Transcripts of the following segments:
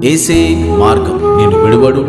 ఏసే మార్గం నిన్ను విడువడు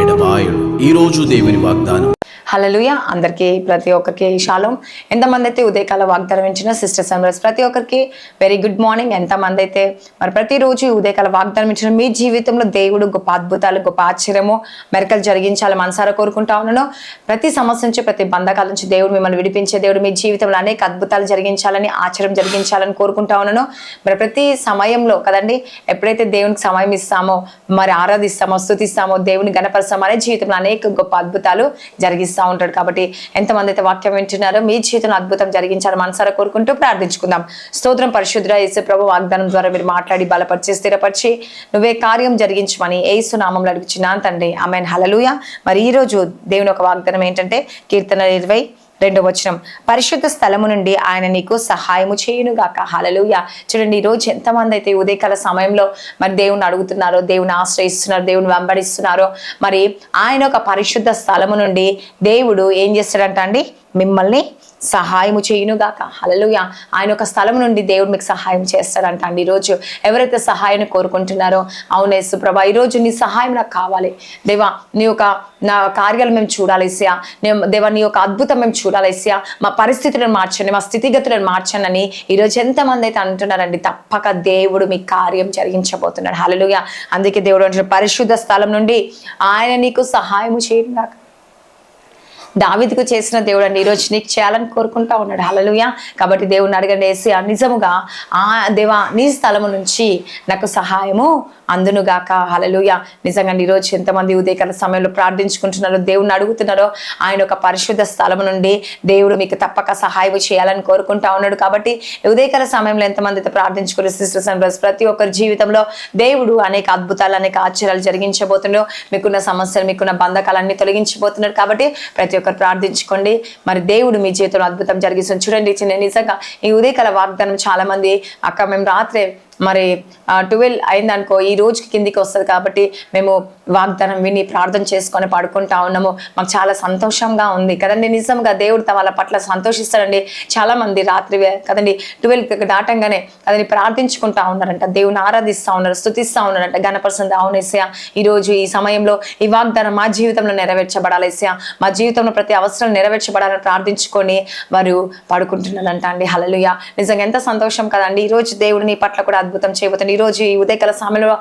ఎడబాయడు. ఈరోజు దేవుని వాగ్దానం. హల్లెలూయా. అందరికీ ప్రతి ఒక్కరికి షాలోమ్. ఎంతమంది అయితే ఉదయకాల వాగ్దానం ఇచ్చిన సిస్టర్స్ అండ్ ప్రతి ఒక్కరికి వెరీ గుడ్ మార్నింగ్. ఎంతమంది అయితే మరి ప్రతిరోజు ఉదయకాల వాగ్దానం ఇచ్చిన మీ జీవితంలో దేవుడు గొప్ప అద్భుతాలు, గొప్ప ఆశ్చర్యము, మెరకలు జరిగించాలి మనసారా కోరుకుంటా ఉన్నాను. ప్రతి సమస్య నుంచి, ప్రతి బంధకాల నుంచి దేవుడు మిమ్మల్ని విడిపించే దేవుడు. మీ జీవితంలో అనేక అద్భుతాలు జరిగించాలని, ఆశ్చర్యం జరిగించాలని కోరుకుంటా ఉన్నాను. మరి ప్రతి సమయంలో కదండి, ఎప్పుడైతే దేవునికి సమయం ఇస్తామో, మరి ఆరాధిస్తామో, స్తుతిస్తామో, దేవుని గణపరుస్తామో అనే జీవితంలో అనేక గొప్ప అద్భుతాలు జరిగిస్తాం ఉంటాడు. కాబట్టి ఎంతమంది అయితే వాక్యం వింటున్నారో మీ జీవితంలో అద్భుతం జరిగించాలని మనసారా కోరుకుంటూ ప్రార్థించుకుందాం. స్తోత్రం పరిశుద్ధ యేసు ప్రభు. వాగ్దానం ద్వారా మీరు మాట్లాడి బలపరిచి స్థిరపరిచి నువ్వే కార్యం జరిగించమని యేసు నామములో అడుగుచున్నాను తండ్రి. ఆమేన్. హల్లెలూయా. మరి ఈ రోజు దేవుని ఒక వాగ్దానం ఏంటంటే కీర్తన 22:2 పరిశుద్ధ స్థలము నుండి ఆయన నీకు సహాయము చేయునుగాక. హల్లెలూయా. చూడండి, ఈ రోజు ఎంతమంది అయితే ఉదయకాల సమయంలో మరి దేవుని అడుగుతున్నారో, దేవుని ఆశ్రయిస్తున్నారు, దేవుని వెంబడిస్తున్నారో, మరి ఆయన ఒక పరిశుద్ధ స్థలము నుండి దేవుడు ఏం చేస్తాడంట అండి, మిమ్మల్ని సహాయము చేయునుగాక. హల్లెలూయా. ఆయన ఒక స్థలం నుండి దేవుడు మీకు సహాయం చేస్తాడంట అండి. ఈరోజు ఎవరైతే సహాయాన్ని కోరుకుంటున్నారో, అవును యేసు ప్రభా, ఈరోజు నీ సహాయం నాకు కావాలి దేవా, నీ యొక్క నా కార్యాలు మేము చూడాలి ఏసయ్యా, దేవా నీ యొక్క అద్భుతం మేము చూడాలి ఏసయ్యా, మా పరిస్థితులను మార్చండి, మా స్థితిగతులను మార్చండి అని ఈరోజు ఎంతమంది అయితే అంటున్నారండి. తప్పక దేవుడు మీ కార్యం జరిగించబోతున్నాడు. హల్లెలూయా. అందుకే దేవుడు అంటున్నాడు, పరిశుద్ధ స్థలం నుండి ఆయన నీకు సహాయము చేయునుగాక. దావీదుకు చేసిన దేవుడు అండి ఈరోజు నీకు చేయాలని కోరుకుంటా ఉన్నాడు. హల్లెలూయా. కాబట్టి దేవుడిని అడగండి, యేసయ్యా నిజముగా దేవా నీ స్థలము నుంచి నాకు సహాయము అందునుగాక. హల్లెలూయా. నిజంగా ఈరోజు ఎంతమంది ఉదయకాల సమయంలో ప్రార్థించుకుంటున్నారో, దేవుడిని అడుగుతున్నారో, ఆయన ఒక పరిశుద్ధ స్థలము నుండి దేవుడు మీకు తప్పక సహాయం చేయాలని కోరుకుంటా ఉన్నాడు. కాబట్టి ఉదయకాల సమయంలో ఎంతమంది అయితే ప్రార్థించుకునే సిస్టర్స్ అండ్ బ్రదర్స్, ప్రతి ఒక్కరి జీవితంలో దేవుడు అనేక అద్భుతాలు, అనేక ఆశ్చర్యాలు జరిగించబోతున్నాడు. మీకున్న సమస్యలు, మీకున్న బంధకాలన్నీ తొలగించబోతున్నాడు. కాబట్టి ప్రతి ఒక్కరు ప్రార్థించుకోండి. మరి దేవుడు మీ జీవితంలో అద్భుతం జరిగిస్తుంది. చూడండి, నిజంగా ఈ ఉదయకాల వాగ్దానం చాలా మంది అక్క మేము రాత్రే మరి 12 అయిందనుకో ఈ రోజుకి కిందికి వస్తుంది, కాబట్టి మేము వాగ్దానం విని ప్రార్థన చేసుకొని పడుకుంటా ఉన్నాము. మాకు చాలా సంతోషంగా ఉంది కదండి. నిజంగా దేవుడు వాళ్ళ పట్ల సంతోషిస్తాడండి. చాలా మంది రాత్రి కదండి 12 దాటంగానే కదండి ప్రార్థించుకుంటా ఉన్నారంట, దేవుని ఆరాధిస్తూ ఉన్నారు, స్తుతిస్తూ ఉన్నారంట, గణపరుస్తుంది. అవును యేసయ్యా, ఈరోజు ఈ సమయంలో ఈ వాగ్దానం మా జీవితంలో నెరవేర్చబడాలి యేసయ్యా, మా జీవితంలో ప్రతి అవసరం నెరవేర్చబడాలని ప్రార్థించుకొని వారు పడుకుంటున్నారంట అండి. హల్లెలూయా. నిజంగా ఎంత సంతోషం కదండి. ఈ రోజు దేవుడు నీ పట్ల కూడా అద్భుతం చేయబోతుంది. ఈ రోజు ఈ ఉదయకాల సమయంలో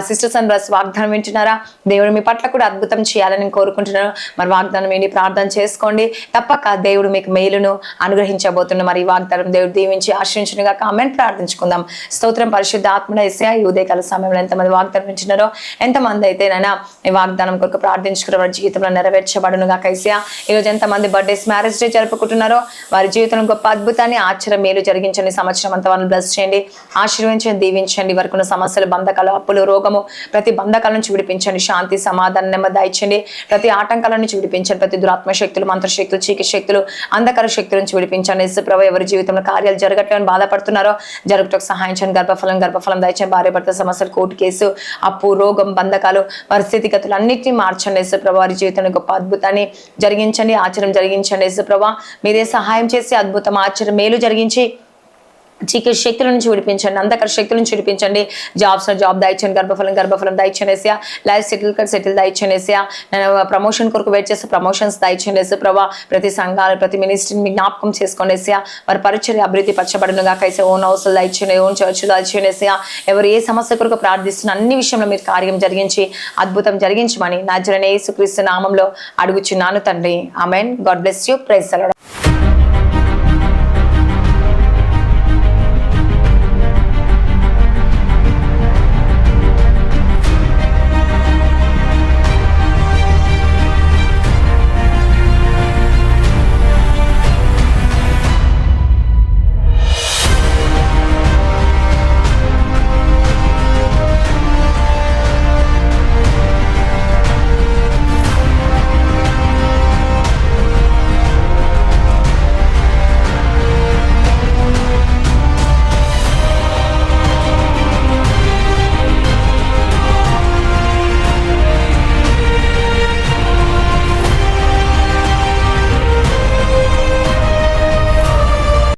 సిస్టర్స్ అండ్ బ్రదర్స్ వాగ్దానం వింటున్నారా? దేవుడు మీ పట్ల కూడా అద్భుతం చేయాలని కోరుకుంటున్నాను. మరి వాగ్దానం విని ప్రార్థన చేసుకోండి. తప్పక దేవుడు మీకు మేలును అనుగ్రహించబోతున్నారు. మరి ఈ వాగ్దానం దేవుడు దీవించి ఆశ్రయించునుగా. ఆమేన్. ప్రార్థించుకుందాం. స్తోత్రం పరిశుద్ధ ఆత్మన యేసయ్యా. ఈ ఉదయకాల సమయంలో ఎంతమంది వాగ్దానం వింటున్నారో, ఎంతమంది అయితే నైనా ఈ వాగ్దానం కొరకు ప్రార్థించుకున్న వారి జీవితంలో నెరవేర్చబడునుగా. యేసయ్యా, ఈరోజు ఎంతమంది బర్త్డేస్, మ్యారేజ్ డే జరుపుకుంటున్నారో వారి జీవితంలో గొప్ప అద్భుతాన్ని, ఆశ్చర్యం, మేలు జరిగించండి. సంవత్సరం అంతా వాళ్ళని బ్లెస్ చేయండి, ఆశీర్వదించండి, దీవించండి. వరకు ఉన్న సమస్యలు, బంధకాలు, అప్పులు, రోగము, ప్రతి బంధకాల నుంచి విడిపించండి. శాంతి, సమాధానం, నెమ్మది దయచండి. ప్రతి ఆటంకాల నుంచి విడిపించండి. ప్రతి దురాత్మ శక్తులు, మంత్రశక్తులు, చీకటి శక్తులు, అంధకార శక్తుల నుంచి విడిపించండి. యేసు ప్రభువా, ఎవరి జీవితంలో కార్యాలు జరగట్లేని బాధపడుతున్నారో జరుగుటకు సహాయం చేయండి. గర్భఫలం దయచండి. భార్య భర్త సమస్యలు, కోర్టు కేసు, అప్పు, రోగం, బంధకాలు, పరిస్థితిగతులు అన్నింటినీ మార్చండి. యేసు ప్రభువా, వారి జీవితంలో గొప్ప అద్భుతాన్ని జరిగించండి, ఆశ్చర్యం జరిగించండి. యేసు ప్రభువా, మీరే సహాయం చేసి అద్భుతం, ఆశ్చర్యం, మేలు జరిగించి చీకటి శక్తుల నుంచి విడిపించండి, అంధకార శక్తుల నుంచి విడిపించండి. జాబ్ దయచండి. గర్భఫలం దయచండి యేసయ్యా. లైఫ్ సెటిల్ దయచండి యేసయ్యా. నేను ప్రమోషన్ కొరకు వెయిట్ చేస్తే ప్రమోషన్స్ దయచండి యేసు ప్రభా. ప్రతి సంఘాలు, ప్రతి మినిస్ట్రీని మీ జ్ఞాపకం చేసుకోండి యేసయ్యా. వారి పరిచర్య అభివృద్ధి పరచబడునుగా. కైసే ఓన్ హౌస్లు దయచండి, ఓన్ చర్చ్లు దయచండి యేసయ్యా. ఎవరు ఏ సమస్య కొరకు ప్రార్థిస్తున్న అన్ని విషయంలో మీరు కార్యం జరిగించి అద్భుతం జరిగించమని నజరేయుడైన యేసుక్రీస్తు నామంలో అడుగుచున్నాను తండ్రి. Amen. God bless you. Praise the lord.